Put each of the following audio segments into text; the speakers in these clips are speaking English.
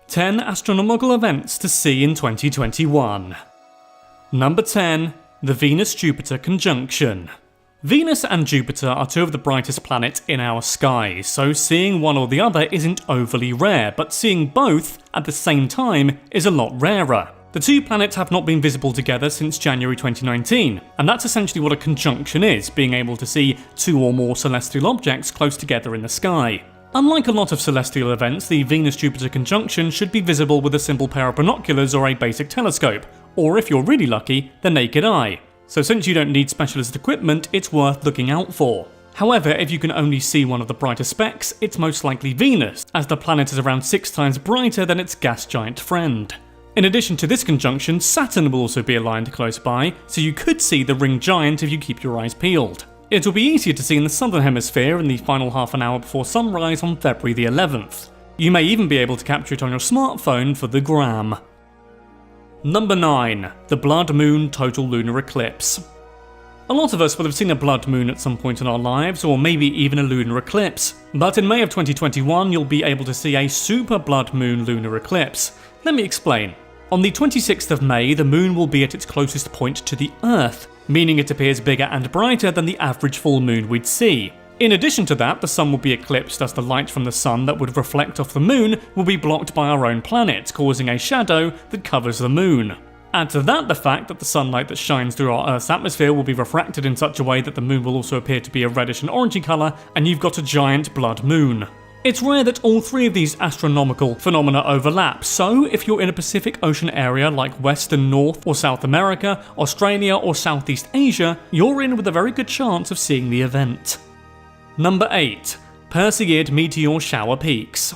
10 astronomical events to see in 2021. Number 10. The Venus-Jupiter conjunction. Venus and Jupiter are two of the brightest planets in our sky, so seeing one or the other isn't overly rare, but seeing both at the same time is a lot rarer. The two planets have not been visible together since January 2019, and that's essentially what a conjunction is, being able to see two or more celestial objects close together in the sky. Unlike a lot of celestial events, the Venus-Jupiter conjunction should be visible with a simple pair of binoculars or a basic telescope, or if you're really lucky, the naked eye. So since you don't need specialist equipment, it's worth looking out for. However, if you can only see one of the brighter specks, it's most likely Venus, as the planet is around 6 times brighter than its gas giant friend. In addition to this conjunction, Saturn will also be aligned close by, so you could see the ring giant if you keep your eyes peeled. It will be easier to see in the southern hemisphere in the final half an hour before sunrise on February the 11th. You may even be able to capture it on your smartphone for the gram. Number 9. The Blood Moon Total Lunar Eclipse. A lot of us will have seen a blood moon at some point in our lives, or maybe even a lunar eclipse. But in May of 2021, you'll be able to see a super blood moon lunar eclipse. Let me explain. On the 26th of May, the moon will be at its closest point to the Earth, meaning it appears bigger and brighter than the average full moon we'd see. In addition to that, the sun will be eclipsed as the light from the sun that would reflect off the moon will be blocked by our own planet, causing a shadow that covers the moon. Add to that the fact that the sunlight that shines through our Earth's atmosphere will be refracted in such a way that the moon will also appear to be a reddish and orangey colour, and you've got a giant blood moon. It's rare that all three of these astronomical phenomena overlap, so if you're in a Pacific Ocean area like Western North or South America, Australia or Southeast Asia, you're in with a very good chance of seeing the event. Number 8. Perseid meteor shower peaks.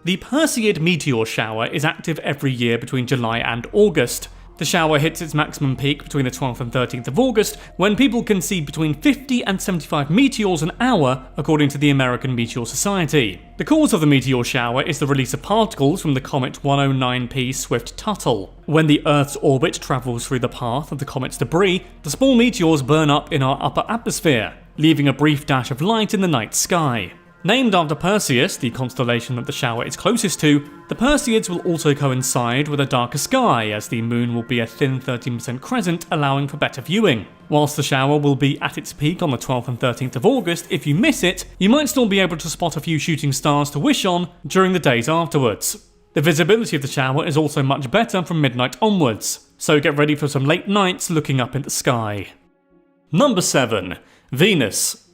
The Perseid meteor shower is active every year between July and August. The shower hits its maximum peak between the 12th and 13th of August, when people can see between 50 and 75 meteors an hour, according to the American Meteor Society. The cause of the meteor shower is the release of particles from the comet 109P Swift-Tuttle. When the Earth's orbit travels through the path of the comet's debris, the small meteors burn up in our upper atmosphere, leaving a brief dash of light in the night sky. Named after Perseus, the constellation that the shower is closest to, the Perseids will also coincide with a darker sky, as the moon will be a thin 13% crescent, allowing for better viewing. Whilst the shower will be at its peak on the 12th and 13th of August, if you miss it, you might still be able to spot a few shooting stars to wish on during the days afterwards. The visibility of the shower is also much better from midnight onwards, so get ready for some late nights looking up in the sky. Number 7. Venus.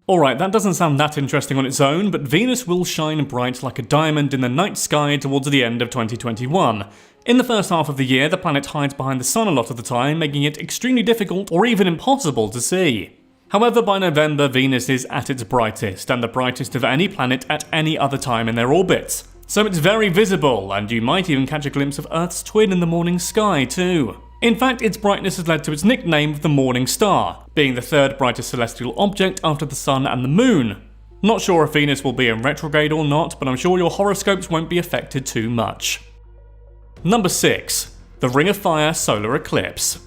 Alright, that doesn't sound that interesting on its own, but Venus will shine bright like a diamond in the night sky towards the end of 2021. In the first half of the year, the planet hides behind the sun a lot of the time, making it extremely difficult or even impossible to see. However, by November, Venus is at its brightest, and the brightest of any planet at any other time in their orbits. So it's very visible, and you might even catch a glimpse of Earth's twin in the morning sky too. In fact, its brightness has led to its nickname of the Morning Star, being the third brightest celestial object after the Sun and the Moon. Not sure if Venus will be in retrograde or not, but I'm sure your horoscopes won't be affected too much. Number 6. The Ring of Fire Solar Eclipse.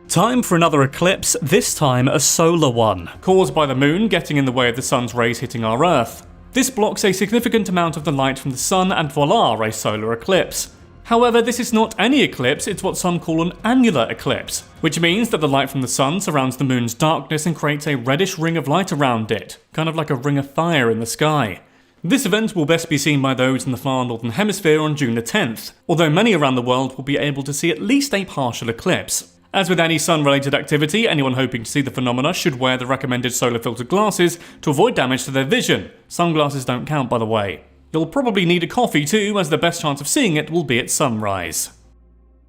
Time for another eclipse, this time a solar one, caused by the Moon getting in the way of the Sun's rays hitting our Earth. This blocks a significant amount of the light from the Sun, and voila, a solar eclipse. However, this is not any eclipse, it's what some call an annular eclipse, which means that the light from the sun surrounds the moon's darkness and creates a reddish ring of light around it, kind of like a ring of fire in the sky. This event will best be seen by those in the far northern hemisphere on June the 10th, although many around the world will be able to see at least a partial eclipse. As with any sun-related activity, anyone hoping to see the phenomena should wear the recommended solar-filtered glasses to avoid damage to their vision. Sunglasses don't count, by the way. You'll probably need a coffee too, as the best chance of seeing it will be at sunrise.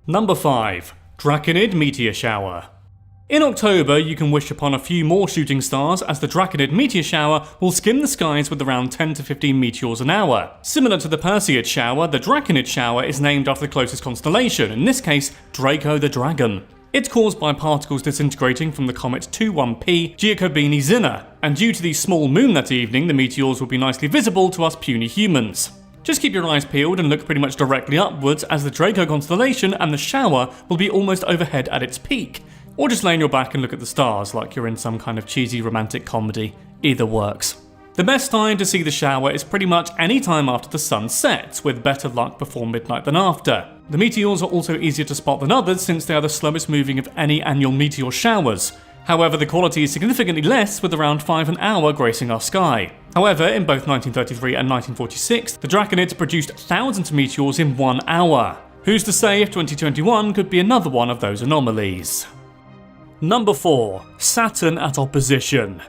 Number 5. Draconid Meteor Shower. In October, you can wish upon a few more shooting stars, as the Draconid Meteor Shower will skim the skies with around 10 to 15 meteors an hour. Similar to the Perseid Shower, the Draconid Shower is named after the closest constellation, in this case, Draco the Dragon. It's caused by particles disintegrating from the comet 21P Giacobini Zinner, and due to the small moon that evening, the meteors will be nicely visible to us puny humans. Just keep your eyes peeled and look pretty much directly upwards, as the Draco constellation and the shower will be almost overhead at its peak. Or just lay on your back and look at the stars like you're in some kind of cheesy romantic comedy. Either works. The best time to see the shower is pretty much any time after the sun sets, with better luck before midnight than after. The meteors are also easier to spot than others since they are the slowest moving of any annual meteor showers. However, the quality is significantly less, with around 5 an hour gracing our sky. However, in both 1933 and 1946, the Draconids produced thousands of meteors in 1 hour. Who's to say if 2021 could be another one of those anomalies? Number 4. Saturn at opposition.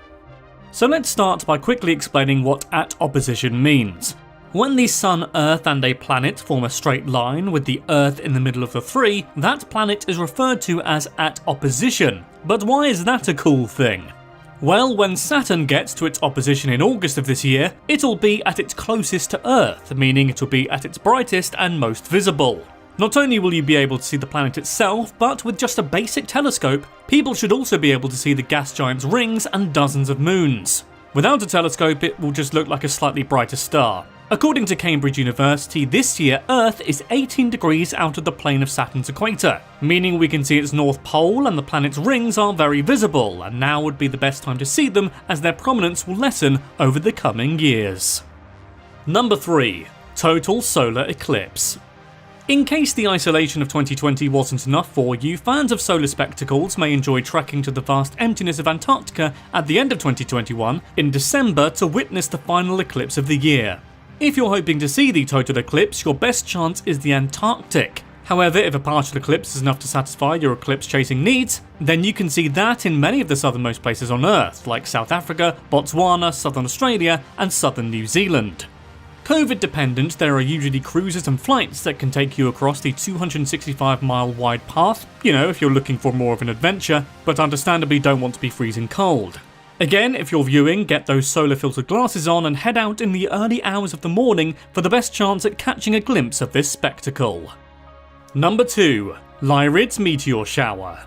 So let's start by quickly explaining what at opposition means. When the Sun, Earth and a planet form a straight line with the Earth in the middle of the three, that planet is referred to as at opposition. But why is that a cool thing? Well, when Saturn gets to its opposition in August of this year, it'll be at its closest to Earth, meaning it'll be at its brightest and most visible. Not only will you be able to see the planet itself, but with just a basic telescope, people should also be able to see the gas giant's rings and dozens of moons. Without a telescope, it will just look like a slightly brighter star. According to Cambridge University, this year Earth is 18 degrees out of the plane of Saturn's equator, meaning we can see its north pole and the planet's rings are very visible, and now would be the best time to see them as their prominence will lessen over the coming years. Number 3. Total solar eclipse. In case the isolation of 2020 wasn't enough for you, fans of solar spectacles may enjoy trekking to the vast emptiness of Antarctica at the end of 2021 in December to witness the final eclipse of the year. If you're hoping to see the total eclipse, your best chance is the Antarctic. However, if a partial eclipse is enough to satisfy your eclipse-chasing needs, then you can see that in many of the southernmost places on Earth, like South Africa, Botswana, southern Australia, and southern New Zealand. COVID-dependent, there are usually cruises and flights that can take you across the 265-mile wide path, if you're looking for more of an adventure, but understandably don't want to be freezing cold. Again, if you're viewing, get those solar filtered glasses on and head out in the early hours of the morning for the best chance at catching a glimpse of this spectacle. Number 2. Lyrids meteor shower.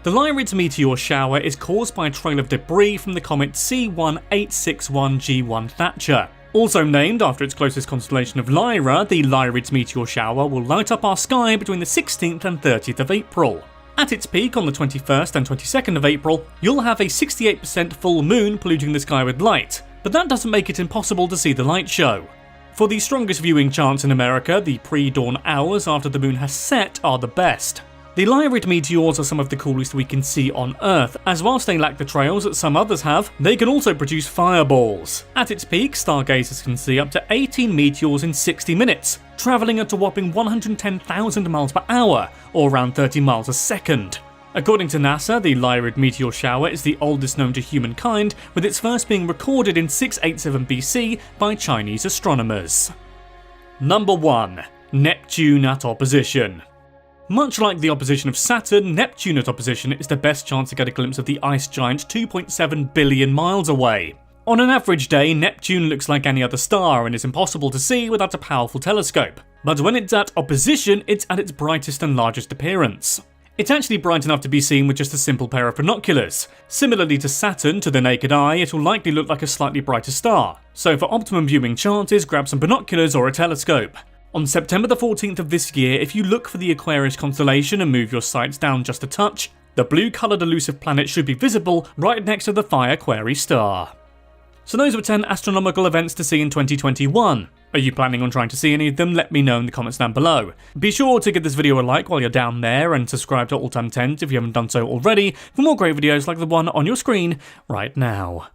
The Lyrids meteor shower is caused by a trail of debris from the comet C1861G1 Thatcher. Also named after its closest constellation of Lyra, the Lyrids meteor shower will light up our sky between the 16th and 30th of April. At its peak on the 21st and 22nd of April, you'll have a 68% full moon polluting the sky with light, but that doesn't make it impossible to see the light show. For the strongest viewing chance in America, the pre-dawn hours after the moon has set are the best. The Lyrid meteors are some of the coolest we can see on Earth, as whilst they lack the trails that some others have, they can also produce fireballs. At its peak, stargazers can see up to 18 meteors in 60 minutes, travelling at a whopping 110,000 miles per hour, or around 30 miles a second. According to NASA, the Lyrid meteor shower is the oldest known to humankind, with its first being recorded in 687 BC by Chinese astronomers. Number 1. Neptune at opposition. Much like the opposition of Saturn, Neptune at opposition is the best chance to get a glimpse of the ice giant 2.7 billion miles away. On an average day, Neptune looks like any other star and is impossible to see without a powerful telescope. But when it's at opposition, it's at its brightest and largest appearance. It's actually bright enough to be seen with just a simple pair of binoculars. Similarly to Saturn, to the naked eye, it will likely look like a slightly brighter star. So for optimum viewing chances, grab some binoculars or a telescope. On September the 14th of this year, if you look for the Aquarius constellation and move your sights down just a touch, the blue-coloured elusive planet should be visible right next to the Phi Aquarii star. So those were 10 astronomical events to see in 2021. Are you planning on trying to see any of them? Let me know in the comments down below. Be sure to give this video a like while you're down there and subscribe to All Time 10s if you haven't done so already for more great videos like the one on your screen right now.